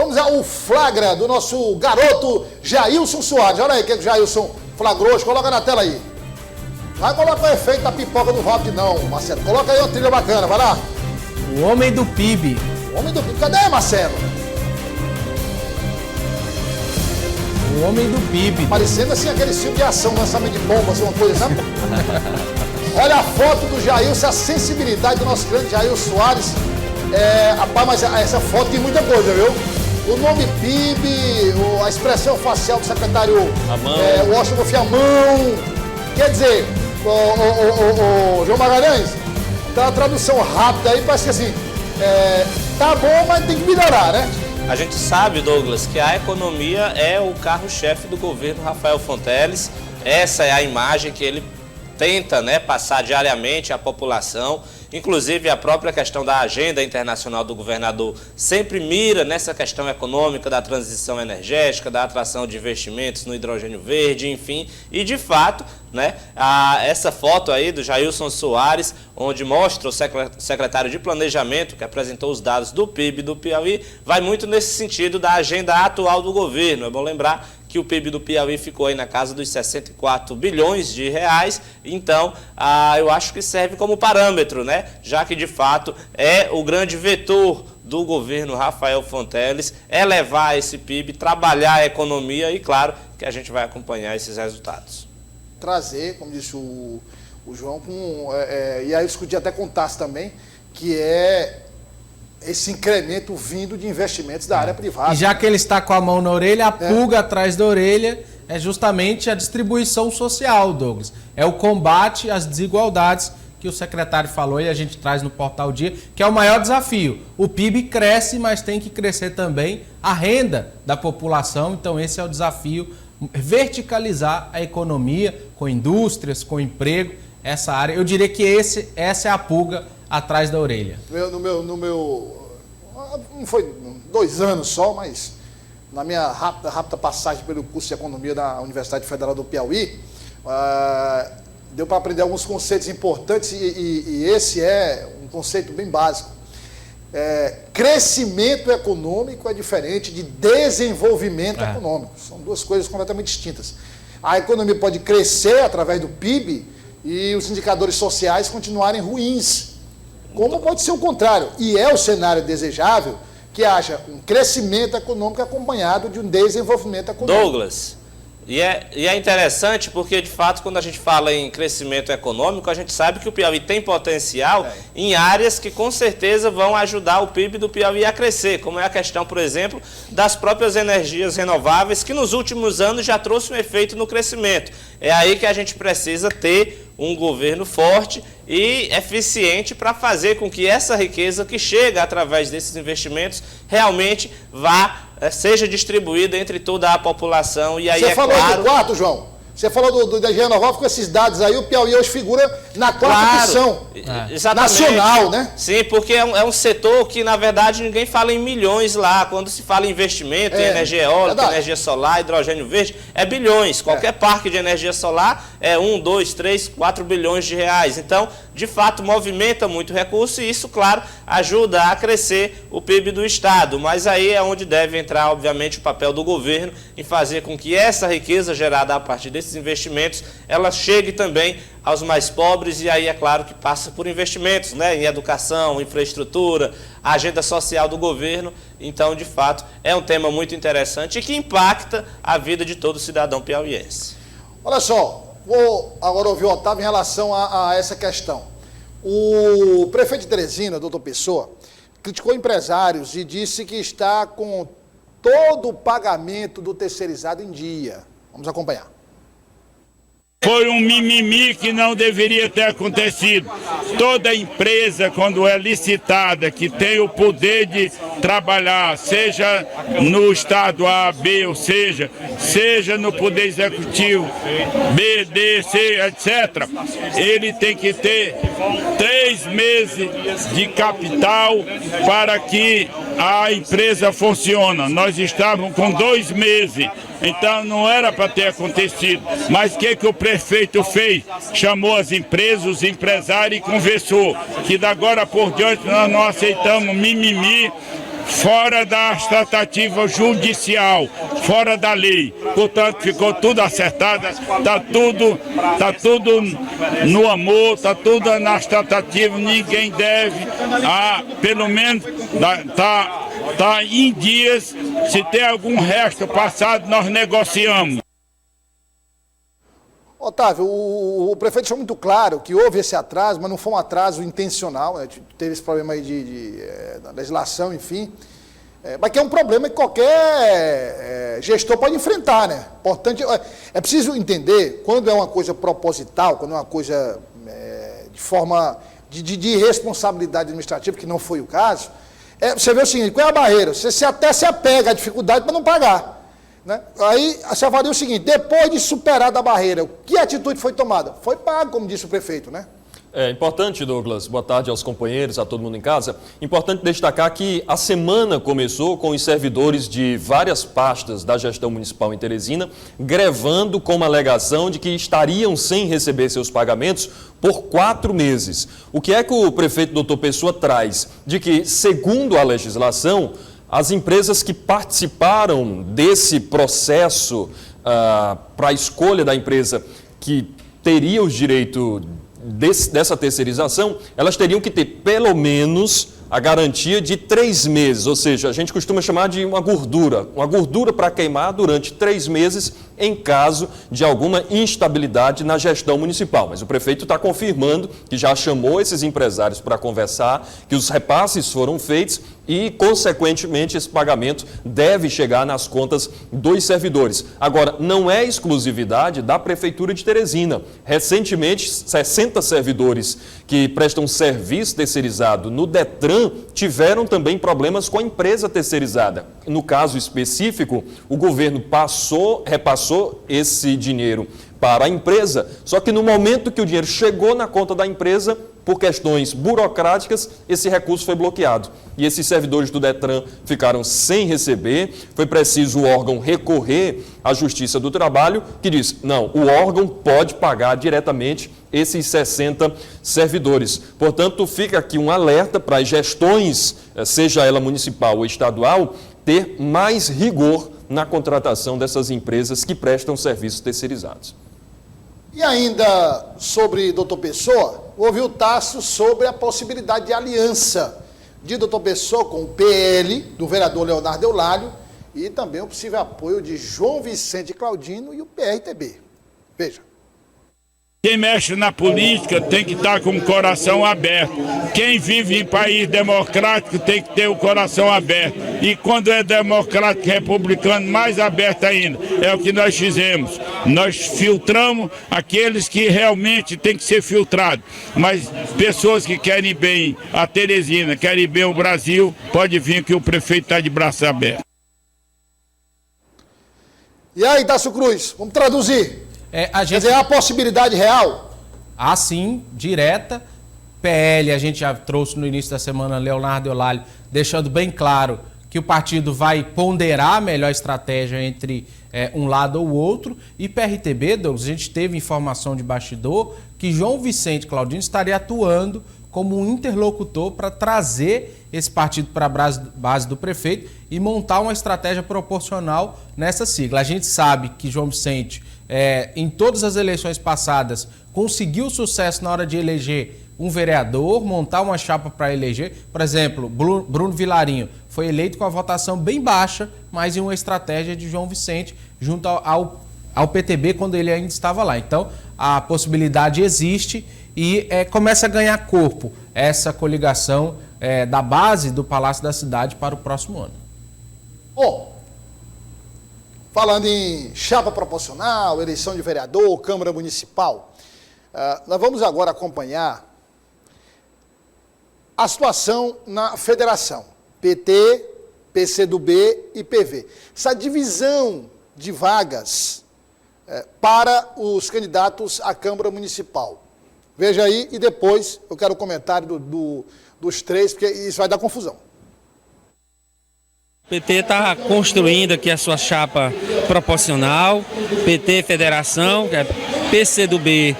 Vamos ao flagra do nosso garoto Jailson Soares. Olha aí o que o Jailson flagrou. Coloca na tela aí. Vai colocar o efeito da pipoca do Rock, não, Marcelo. Coloca aí uma trilha bacana, vai lá. O homem do PIB. O homem do PIB. Cadê, Marcelo? O homem do PIB. Parecendo assim aquele filme de ação, lançamento de bombas, uma coisa, sabe? Olha a foto do Jailson, a sensibilidade do nosso grande Jailson Soares. Rapaz, mas essa foto tem muita coisa, viu? O nome PIB, a expressão facial do secretário Washington Fiamão. Quer dizer, João Magalhães, tá uma tradução rápida aí, parece que assim, tá bom, mas tem que melhorar, né? A gente sabe, Douglas, que a economia é o carro-chefe do governo Rafael Fonteles. Essa é a imagem que ele tenta, né, passar diariamente à população. Inclusive, a própria questão da agenda internacional do governador sempre mira nessa questão econômica da transição energética, da atração de investimentos no hidrogênio verde, enfim. E, de fato, né, essa foto aí do Jailson Soares, onde mostra o secretário de Planejamento, que apresentou os dados do PIB do Piauí, vai muito nesse sentido da agenda atual do governo. É bom lembrar que o PIB do Piauí ficou aí na casa dos 64 bilhões de reais, então eu acho que serve como parâmetro, né? Já que de fato é o grande vetor do governo Rafael Fonteles, levar esse PIB, trabalhar a economia e claro que a gente vai acompanhar esses resultados. Trazer, como disse o João, e aí eu discuti até com o Tassi também, que esse incremento vindo de investimentos da área privada. E já que ele está com a mão na orelha, a pulga atrás da orelha é justamente a distribuição social, Douglas. É o combate às desigualdades que o secretário falou e a gente traz no Portal Dia, que é o maior desafio. O PIB cresce, mas tem que crescer também a renda da população, então esse é o desafio, verticalizar a economia com indústrias, com emprego, essa área. Eu diria que essa é a pulga atrás da orelha. Não foi 2 anos só, mas na minha rápida passagem pelo curso de Economia da Universidade Federal do Piauí, deu para aprender alguns conceitos importantes e esse é um conceito bem básico. Crescimento econômico é diferente de desenvolvimento econômico. São duas coisas completamente distintas. A economia pode crescer através do PIB e os indicadores sociais continuarem ruins. Como pode ser o contrário. E é o cenário desejável que haja um crescimento econômico acompanhado de um desenvolvimento econômico. Douglas, e é interessante porque, de fato, quando a gente fala em crescimento econômico, a gente sabe que o Piauí tem potencial em áreas que, com certeza, vão ajudar o PIB do Piauí a crescer, como é a questão, por exemplo, das próprias energias renováveis, que nos últimos anos já trouxe um efeito no crescimento. É aí que a gente precisa ter um governo forte e eficiente para fazer com que essa riqueza que chega através desses investimentos realmente seja distribuída entre toda a população. E aí Você falou do quarto, João? Você falou da energia renovável, com esses dados aí, o Piauí hoje figura na quarta posição nacional, né? Sim, porque é um setor que, na verdade, ninguém fala em milhões lá. Quando se fala em investimento, em energia eólica, energia solar, hidrogênio verde, é bilhões. Qualquer parque de energia solar é 1, 2, 3, 4 bilhões de reais. Então, de fato, movimenta muito recurso e isso, claro, ajuda a crescer o PIB do Estado. Mas aí é onde deve entrar, obviamente, o papel do governo em fazer com que essa riqueza gerada a partir desses investimentos, ela chegue também aos mais pobres e aí é claro que passa por investimentos, né, em educação, infraestrutura, a agenda social do governo. Então, de fato, é um tema muito interessante e que impacta a vida de todo cidadão piauiense. Olha só, vou agora ouvir o Otávio em relação a essa questão. O prefeito de Teresina, doutor Pessoa, criticou empresários e disse que está com todo o pagamento do terceirizado em dia. Vamos acompanhar. Foi um mimimi que não deveria ter acontecido. Toda empresa, quando é licitada, que tem o poder de trabalhar, seja no estado A, B, ou seja no poder executivo, B, D, C, etc., ele tem que ter 3 meses de capital para que a empresa funcione. Nós estávamos com 2 meses. Então não era para ter acontecido. Mas o que o prefeito fez? Chamou as empresas, os empresários e conversou que da agora por diante nós não aceitamos mimimi, fora das tratativas judicial, fora da lei. Portanto, ficou tudo acertado, está tudo no amor, está tudo nas tratativas, ninguém deve, pelo menos está em dias, se tem algum resto passado, nós negociamos. Otávio, o prefeito deixou muito claro que houve esse atraso, mas não foi um atraso intencional, né? Teve esse problema aí da legislação, enfim, mas que é um problema que qualquer gestor pode enfrentar, né? Importante, é preciso entender, quando é uma coisa proposital, quando é uma coisa de forma de irresponsabilidade administrativa, que não foi o caso, você vê o seguinte, qual é a barreira? Você até se apega à dificuldade para não pagar. Né? Aí você avalia o seguinte, depois de superada a barreira, que atitude foi tomada? Foi pago, como disse o prefeito, né? É importante, Douglas, boa tarde aos companheiros, a todo mundo em casa. Importante destacar que a semana começou com os servidores de várias pastas da gestão municipal em Teresina grevando com uma alegação de que estariam sem receber seus pagamentos por 4 meses. O que é que o prefeito Dr. Pessoa traz? De que, segundo a legislação, as empresas que participaram desse processo para a escolha da empresa que teria os direitos dessa terceirização, elas teriam que ter pelo menos a garantia de 3 meses, ou seja, a gente costuma chamar de uma gordura para queimar durante 3 meses em caso de alguma instabilidade na gestão municipal. Mas o prefeito está confirmando que já chamou esses empresários para conversar, que os repasses foram feitos e, consequentemente, esse pagamento deve chegar nas contas dos servidores. Agora, não é exclusividade da Prefeitura de Teresina. Recentemente, 60 servidores que prestam serviço terceirizado no Detran tiveram também problemas com a empresa terceirizada. No caso específico, o governo repassou esse dinheiro para a empresa, só que no momento que o dinheiro chegou na conta da empresa, por questões burocráticas, esse recurso foi bloqueado. E esses servidores do Detran ficaram sem receber. Foi preciso o órgão recorrer à Justiça do Trabalho, que diz, não, o órgão pode pagar diretamente esses 60 servidores. Portanto, fica aqui um alerta para as gestões, seja ela municipal ou estadual, ter mais rigor na contratação dessas empresas que prestam serviços terceirizados. E ainda sobre Dr. Pessoa, ouvi o Tássio sobre a possibilidade de aliança de Dr. Pessoa com o PL, do vereador Leonardo Eulálio, e também o possível apoio de João Vicente Claudino e o PRTB. Veja. Quem mexe na política tem que estar com o coração aberto. Quem vive em país democrático tem que ter o coração aberto. E quando é democrático e republicano, mais aberto ainda. É o que nós fizemos. Nós filtramos aqueles que realmente têm que ser filtrados. Mas pessoas que querem bem a Teresina, querem bem o Brasil, pode vir que o prefeito está de braço aberto. E aí, Tássio Cruz, vamos traduzir. Quer dizer, é a possibilidade real? Sim, direta. PL, a gente já trouxe no início da semana, Leonardo Eulálio, deixando bem claro que o partido vai ponderar a melhor estratégia entre um lado ou outro. E PRTB, Douglas, a gente teve informação de bastidor que João Vicente Claudino estaria atuando como um interlocutor para trazer esse partido para a base do prefeito e montar uma estratégia proporcional nessa sigla. A gente sabe que João Vicente, em todas as eleições passadas, conseguiu sucesso na hora de eleger um vereador, montar uma chapa para eleger. Por exemplo, Bruno Vilarinho foi eleito com a votação bem baixa, mas em uma estratégia de João Vicente junto ao PTB quando ele ainda estava lá. Então, a possibilidade existe e começa a ganhar corpo essa coligação da base do Palácio da Cidade para o próximo ano. Bom, falando em chapa proporcional, eleição de vereador, Câmara Municipal, nós vamos agora acompanhar a situação na federação, PT, PCdoB e PV. Essa divisão de vagas para os candidatos à Câmara Municipal. Veja aí e depois eu quero o comentário dos três, porque isso vai dar confusão. O PT está construindo aqui a sua chapa proporcional, PT Federação, que é PCdoB,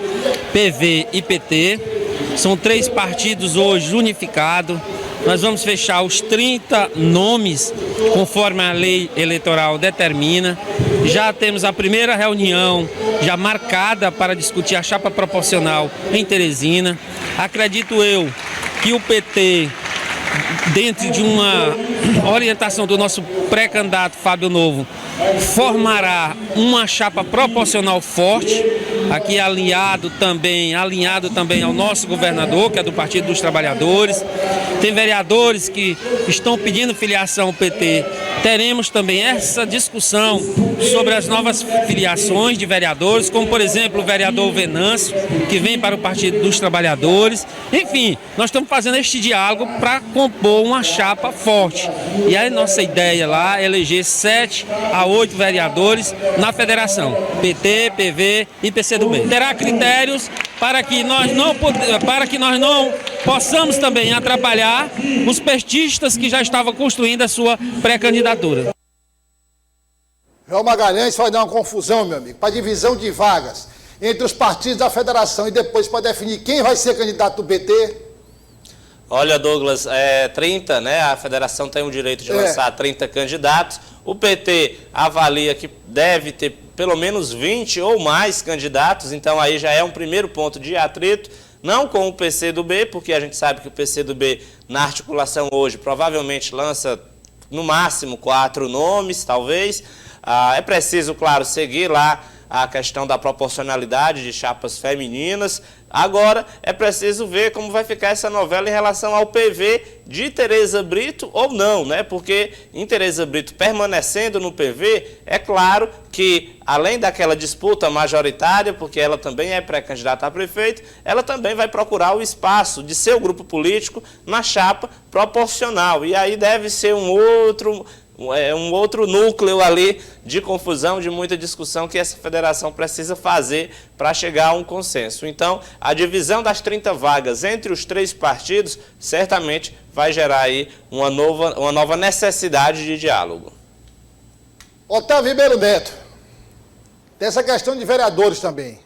PV e PT. São 3 partidos hoje unificados, nós vamos fechar os 30 nomes, conforme a lei eleitoral determina. Já temos a primeira reunião já marcada para discutir a chapa proporcional em Teresina. Acredito eu que o PT, dentro de uma orientação do nosso pré-candidato Fábio Novo, formará uma chapa proporcional forte, aqui alinhado também ao nosso governador, que é do Partido dos Trabalhadores. Tem vereadores que estão pedindo filiação ao PT. Teremos também essa discussão sobre as novas filiações de vereadores, como, por exemplo, o vereador Venâncio, que vem para o Partido dos Trabalhadores. Enfim, nós estamos fazendo este diálogo para compor uma chapa forte. E a nossa ideia lá é eleger 7 a 8 vereadores na federação, PT, PV e PCdoB. Terá critérios para que nós não possamos também atrapalhar os petistas que já estavam construindo a sua pré-candidatura. João Magalhães vai dar uma confusão, meu amigo, para divisão de vagas entre os partidos da federação e depois para definir quem vai ser candidato do PT. Olha, Douglas, 30, né? A federação tem o direito de lançar 30 candidatos. O PT avalia que deve ter pelo menos 20 ou mais candidatos, então aí já é um primeiro ponto de atrito, não com o PCdoB, porque a gente sabe que o PCdoB, na articulação hoje, provavelmente lança no máximo 4 nomes, talvez. É preciso, claro, seguir lá a questão da proporcionalidade de chapas femininas. Agora é preciso ver como vai ficar essa novela em relação ao PV de Tereza Brito ou não, né? Porque em Tereza Brito permanecendo no PV, é claro que além daquela disputa majoritária, porque ela também é pré-candidata a prefeito, ela também vai procurar o espaço de seu grupo político na chapa proporcional. E aí deve ser um outro núcleo ali de confusão, de muita discussão que essa federação precisa fazer para chegar a um consenso. Então, a divisão das 30 vagas entre os 3 partidos certamente vai gerar aí uma nova necessidade de diálogo. Otávio Ribeiro Neto, tem essa questão de vereadores também.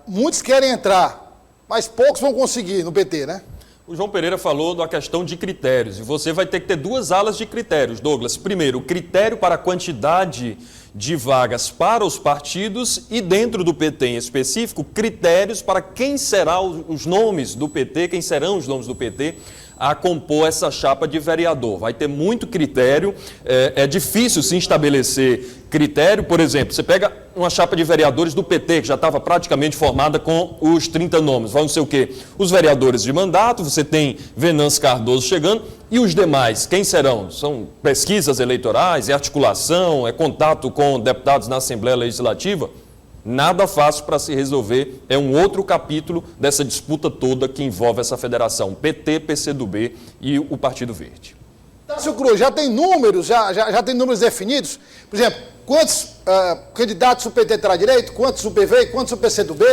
Muitos querem entrar, mas poucos vão conseguir no PT, né? O João Pereira falou da questão de critérios, e você vai ter que ter 2 alas de critérios, Douglas. Primeiro, o critério para a quantidade de vagas para os partidos e, dentro do PT em específico, critérios para quem serão os nomes do PT, a compor essa chapa de vereador. Vai ter muito critério, é difícil se estabelecer critério. Por exemplo, você pega uma chapa de vereadores do PT, que já estava praticamente formada com os 30 nomes. Vai não sei o quê. Os vereadores de mandato, você tem Venâncio Cardoso chegando, e os demais, quem serão? São pesquisas eleitorais, é articulação, é contato com deputados na Assembleia Legislativa? Nada fácil para se resolver, é um outro capítulo dessa disputa toda que envolve essa federação, PT, PCdoB e o Partido Verde. Tássio Cruz, já tem números, já tem números definidos? Por exemplo, quantos candidatos o PT terá direito? Quantos o PV e quantos o PCdoB?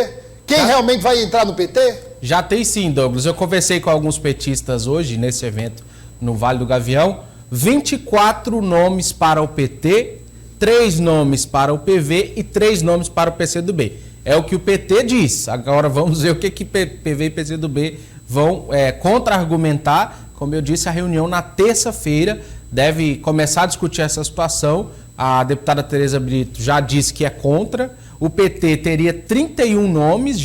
Quem realmente vai entrar no PT? Já tem sim, Douglas. Eu conversei com alguns petistas hoje, nesse evento no Vale do Gavião. 24 nomes para o PT, 3 nomes para o PV e 3 nomes para o PCdoB. É o que o PT diz. Agora vamos ver o que PV e PCdoB vão contra-argumentar. Como eu disse, a reunião na terça-feira deve começar a discutir essa situação. A deputada Tereza Brito já disse que é contra. O PT teria 31 nomes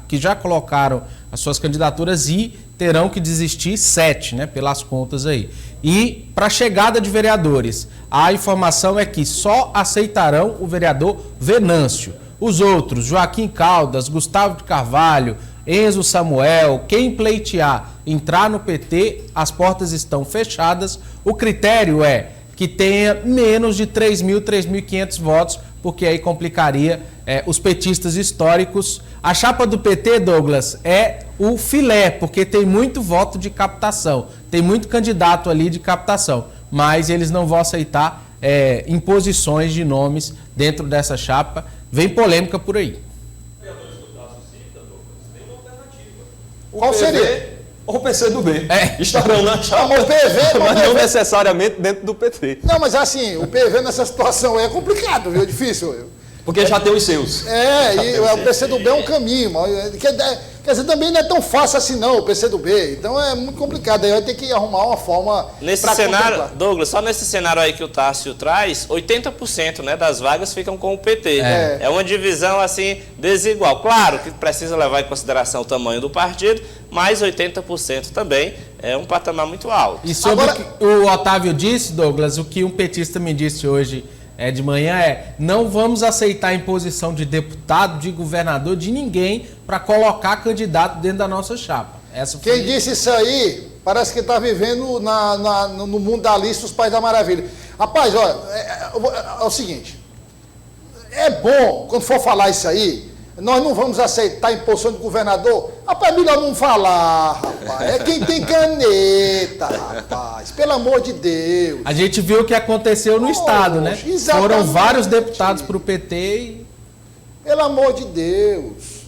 que já colocaram as suas candidaturas e terão que desistir 7, né, pelas contas aí. E para a chegada de vereadores, a informação é que só aceitarão o vereador Venâncio. Os outros, Joaquim Caldas, Gustavo de Carvalho, Enzo Samuel, quem pleitear entrar no PT, as portas estão fechadas. O critério é que tenha menos de 3.000, 3.500 votos, porque aí complicaria os petistas históricos. A chapa do PT, Douglas, é o filé, porque tem muito voto de captação, tem muito candidato ali de captação, mas eles não vão aceitar imposições de nomes dentro dessa chapa. Vem polêmica por aí. Qual seria? Ou o PCdoB. Estarão na chapa, mas não necessariamente dentro do PT. Não, mas assim, o PV nessa situação é complicado, viu? É difícil. Porque já tem os seus. E o PCdoB é um caminho. Quer Quer dizer, também não é tão fácil assim não, o PCdoB. Então é muito complicado. Aí vai ter que arrumar uma forma nesse cenário, Douglas, só nesse cenário aí que o Tássio traz, 80%, né, das vagas ficam com o PT. É uma divisão assim desigual. Claro que precisa levar em consideração o tamanho do partido, mas 80% também é um patamar muito alto. E sobre o que o Otávio disse, Douglas, o que um petista me disse hoje de manhã não vamos aceitar a imposição de deputado, de governador, de ninguém para colocar candidato dentro da nossa chapa. Quem disse isso aí parece que está vivendo no mundo da Alice dos Pais da Maravilha. Rapaz, olha, é o seguinte, é bom, quando for falar isso aí, nós não vamos aceitar a imposição de governador. Rapaz, melhor não falar, rapaz. É quem tem caneta, rapaz. Pelo amor de Deus. A gente viu o que aconteceu no estado, né? Exatamente. Foram vários deputados para o PT e... Pelo amor de Deus.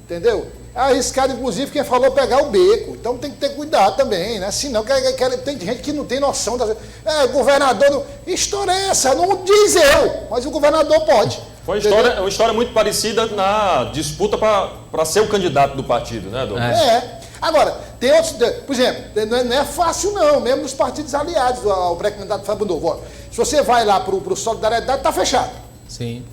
Entendeu? É arriscado, inclusive, quem falou pegar o beco. Então tem que ter cuidado também, né? Senão tem gente que não tem noção das... governador... História é essa? Não diz eu, mas o governador pode. Foi uma história muito parecida na disputa para ser o candidato do partido, né, Douglas? Agora, tem outros... Por exemplo, não é fácil não, mesmo nos partidos aliados ao pré-candidato Fábio Novo. Se você vai lá para o Solidariedade, está fechado. Sim.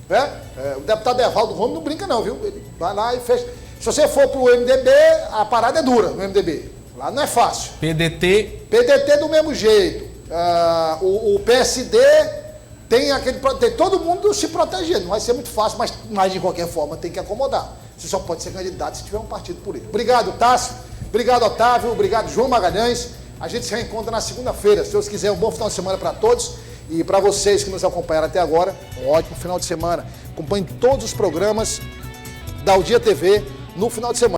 O deputado Evaldo Gomes não brinca não, viu? Ele vai lá e fecha. Se você for para o MDB, a parada é dura no MDB. Lá não é fácil. PDT do mesmo jeito. O PSD... Tem todo mundo se protegendo, não vai ser muito fácil, mas de qualquer forma tem que acomodar. Você só pode ser candidato se tiver um partido político. Obrigado, Tássio. Obrigado, Otávio. Obrigado, João Magalhães. A gente se reencontra na segunda-feira. Se Deus quiser, um bom final de semana para todos. E para vocês que nos acompanharam até agora, um ótimo final de semana. Acompanhe todos os programas da O Dia TV no final de semana.